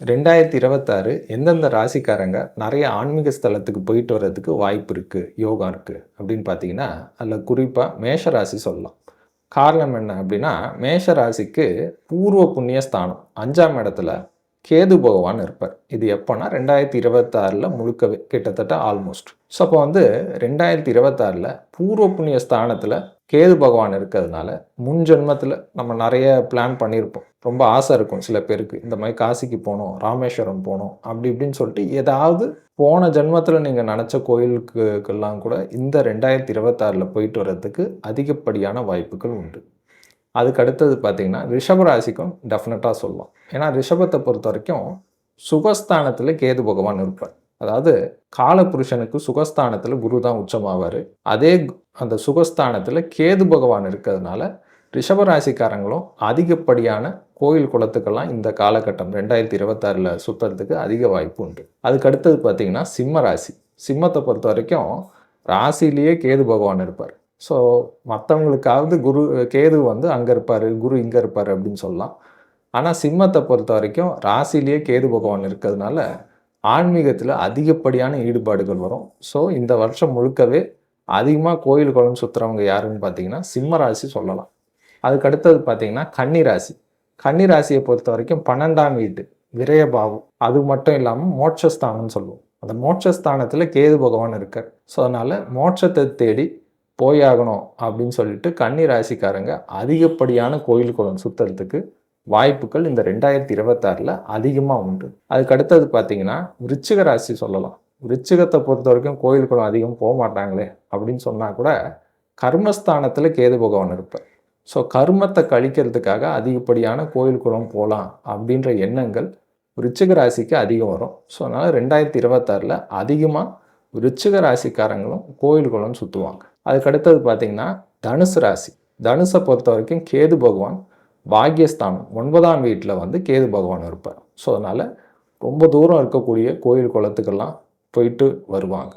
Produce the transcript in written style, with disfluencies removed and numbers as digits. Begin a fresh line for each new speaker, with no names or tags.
2026 எந்தெந்த ராசிக்காரங்க நிறைய ஆன்மீக ஸ்தலத்துக்கு போயிட்டு வர்றதுக்கு வாய்ப்பு இருக்குது, யோகா இருக்குது அப்படின்னு பார்த்தீங்கன்னா, அதில் குறிப்பாக மேஷ ராசி சொல்லலாம். காரணம் என்ன அப்படின்னா, மேஷ ராசிக்கு பூர்வ புண்ணிய ஸ்தானம் 5ஆம் இடத்துல கேது பகவான் இருப்பார். இது எப்போனா 2026 முழுக்கவே கிட்டத்தட்ட ஆல்மோஸ்ட். ஸோ அப்போ 2026 பூர்வ புண்ணிய ஸ்தானத்தில் கேது பகவான் இருக்கிறதுனால, முன் ஜென்மத்தில் நம்ம நிறைய பிளான் பண்ணியிருப்போம். ரொம்ப ஆசை இருக்கும் சில பேருக்கு. இந்த மாதிரி காசிக்கு போகணும், ராமேஸ்வரம் போகணும் அப்படி இப்படின்னு சொல்லிட்டு ஏதாவது போன ஜென்மத்தில் நீங்கள் நினச்ச கோயிலுக்கெல்லாம் கூட இந்த 2026 போயிட்டு வர்றதுக்கு அதிகப்படியான வாய்ப்புகள் உண்டு. அதுக்கு அடுத்தது பார்த்தீங்கன்னா, ரிஷப ராசிக்கும் டெஃபினட்டாக சொல்லலாம். ஏன்னா ரிஷபத்தை பொறுத்த வரைக்கும் சுகஸ்தானத்தில் கேது பகவான் இருப்பார். அதாவது காலபுருஷனுக்கு சுகஸ்தானத்தில் குரு தான் உச்சமாவார். அதே அந்த சுகஸ்தானத்தில் கேது பகவான் இருக்கிறதுனால ரிஷபராசிக்காரங்களும் அதிகப்படியான கோயில் குளத்துக்கெல்லாம் இந்த காலகட்டம் 2026 சுற்றுறதுக்கு அதிக வாய்ப்பு உண்டு. அதுக்கு அடுத்தது பார்த்தீங்கன்னா சிம்ம ராசி. சிம்மத்தை பொறுத்த வரைக்கும் ராசிலேயே கேது பகவான் இருப்பார். ஸோ மற்றவங்களுக்காவது கேது அங்கே இருப்பார், குரு இங்கே இருப்பார் அப்படின்னு சொல்லலாம். ஆனால் சிம்மத்தை பொறுத்த வரைக்கும் ராசிலேயே கேது பகவான் இருக்கிறதுனால ஆன்மீகத்தில் அதிகப்படியான ஈடுபாடுகள் வரும். ஸோ இந்த வருஷம் முழுக்கவே அதிகமாக கோயில் குளம் சுற்றுறவங்க யாருன்னு பார்த்தீங்கன்னா சிம்ம ராசி சொல்லலாம். அதுக்கு அடுத்தது பார்த்தீங்கன்னா கன்னிராசி. கன்னிராசியை பொறுத்த வரைக்கும் 12ஆம் வீட்டு விரயபாவம், அது மட்டும் இல்லாமல் மோட்சஸ்தானம்னு சொல்லுவோம். அந்த மோட்சஸ்தானத்தில் கேது பகவான் இருக்கார். ஸோ அதனால் மோட்சத்தை தேடி போயாகணும் அப்படின்னு சொல்லிட்டு கன்னிராசிக்காரங்க அதிகப்படியான கோயில் குளம் சுற்றுறதுக்கு வாய்ப்புகள் இந்த 2026 அதிகமாக உண்டு. அதுக்கு அடுத்தது பார்த்தீங்கன்னா விருச்சிக ராசி சொல்லலாம். விருச்சிகத்தை பொறுத்த வரைக்கும் கோயில் குளம் அதிகம் போக மாட்டாங்களே அப்படின்னு சொன்னால் கூட கர்மஸ்தானத்தில் கேது பகவான் இருப்பார். ஸோ கர்மத்தை கழிக்கிறதுக்காக அதிகப்படியான கோயில் குளம் போகலாம் அப்படின்ற எண்ணங்கள் விருச்சிக ராசிக்கு அதிகம் வரும். ஸோ அதனால் 2026 அதிகமாக விருச்சிக ராசிக்காரங்களும் கோயில் குளம் சுற்றுவாங்க. அதுக்கு அடுத்தது பார்த்தீங்கன்னா தனுசு ராசி. தனுசை பொறுத்த வரைக்கும் கேது பகவான் பாக்யஸ்தானம் 9ஆம் வீட்டில் கேது பகவான் இருப்பார். ஸோ அதனால் ரொம்ப தூரம் இருக்கக்கூடிய கோயில் குளத்துக்கெல்லாம் போயிட்டு வருவாங்க.